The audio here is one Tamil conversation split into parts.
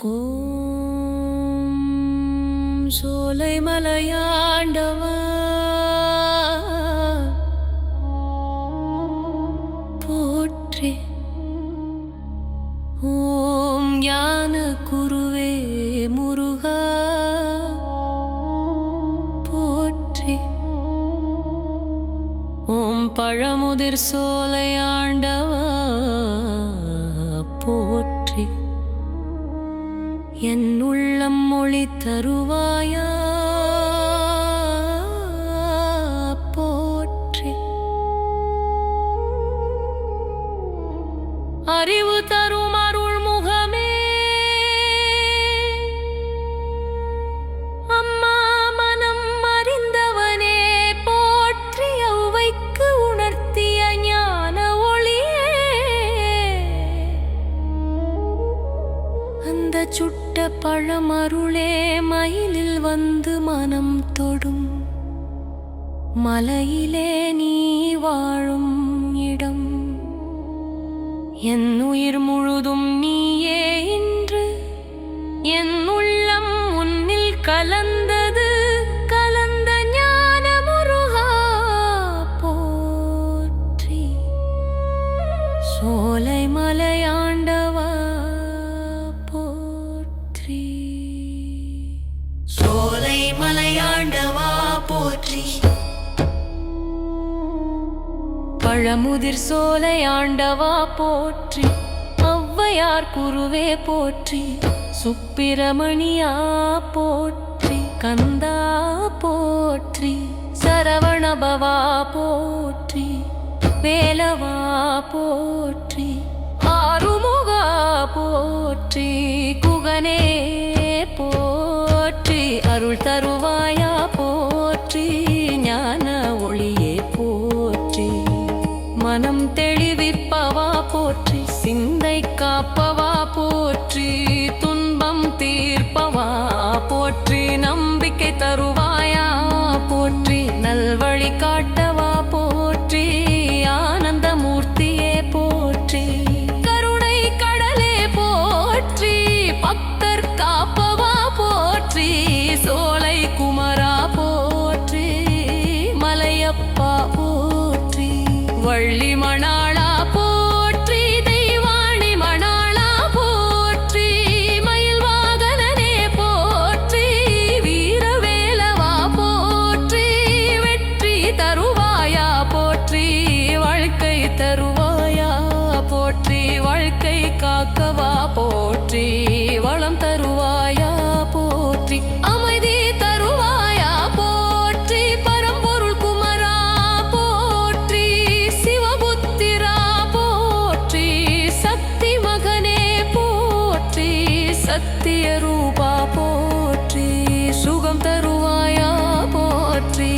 ஓம் சோலை மலையாண்டவா போற்றி. ஓம் ஞான குருவே முருகா போற்றி. ஓம் பழமுதிர் சோலையாண்டவா போற்றி. என் உள்ளம் மொழி தருவாயா போற்றி. அறிவு தரும் அருள் முகமே அம்மா மனம் அறிந்தவனே போற்றி. ஔவைக்கு உணர்த்திய ஞான ஒளியே அந்த சுட்ட பழமருளே மயிலில் வந்து மனம் தொடும் மலையிலே நீ வாழும் இடம். என் உயிர் முழுதும் நீயே இன்று என் உள்ளம் உன்னில் கலந்தது. கலந்த ஞான முருகா போற்றி. சோலை மலையாண்டவா போற்றி. சோலை மலையாண்டவா போற்றி. பழமுதிர் சோலை ஆண்டவா போற்றி. ஔவையார் குருவே போற்றி. சுப்பிரமணியா போற்றி. கந்தா போற்றி. சரவணபவா போற்றி. வேலவா போற்றி. ஆறுமுகா போற்றி. குகனே போற்றி. அருள் தருவாயா போற்றி. ஞான ஒளியே போற்றி. மனம் தெளிவிப்பவா போற்றி. சிந்தை காப்பவா போற்றி. துன்பம் தீர்ப்பவா போற்றி. நம்பிக்கை தருவாயா போற்றி. நல்வழி காட்டவா போற்றி. ஆனந்த மூர்த்தியே போற்றி. கருணை கடலே போற்றி. பக்தர் காப்பவா போற்றி. சோலை குமரா போற்றி. மலையப்பா போற்றி. வள்ளி மணாளா போற்றி. தெய்வாணி மணாளா போற்றி. மயில் வாகனனே போற்றி. வீரவேலவா போற்றி. வெற்றி தருவாயா போற்றி. வாழ்க்கை தருவாயா போற்றி. வாழ்க்கை காக்கவா போற்றி. வளம் தருவாயா போற்றி. அமைதி தருவாயா போற்றி. பரம்பொருள் குமரா போற்றி. சிவபுத்திரா போற்றி. சக்தி மகனே போற்றி. சத்திய ரூபா போற்றி. சுகம் தருவாயா போற்றி.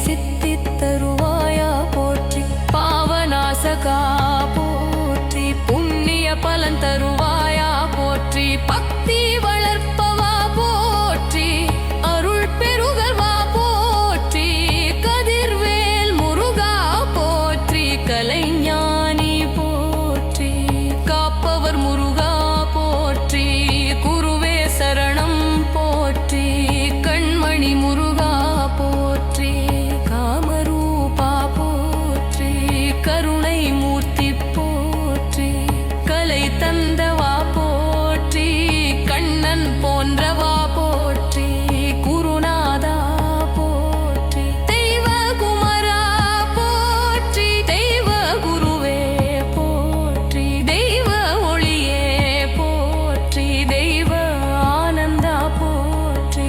சித்தி தருவாயா போற்றி. பாவநாசகா போற்றி. புண்ணிய பலன் தருவாயா போற்றி. பக்தி வளர்ப்பவா போற்றி. அருள் பெருகவா போற்றி. கதிர்வேல் முருகா போற்றி. கலைஞானி போற்றி. காப்பவர் முருகா போற்றி. குருவே சரணம் போற்றி. கண்மணி முருகா போற்றி. காமரூபா போற்றி. கருணை மூர்த்தி போற்றி. கலை தந்தவா போற்றி. கண்ணன் போன்றவா போற்றி. குருநாதா போற்றி. தெய்வ குமரா போற்றி. தெய்வ குருவே போற்றி. தெய்வ ஒளியே போற்றி. தெய்வ ஆனந்தா போற்றி.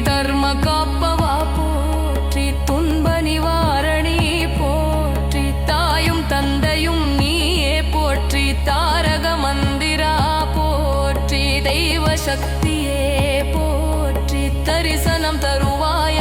தர்ம காப்பவா போற்றி. துன்ப நிவாரணி போற்றி. தாயும் தந்தையும் நீயே போற்றி. தாரக மந்திரா போற்றி. தெய்வ சக்தியே போற்றி. தரிசனம் தருவாய்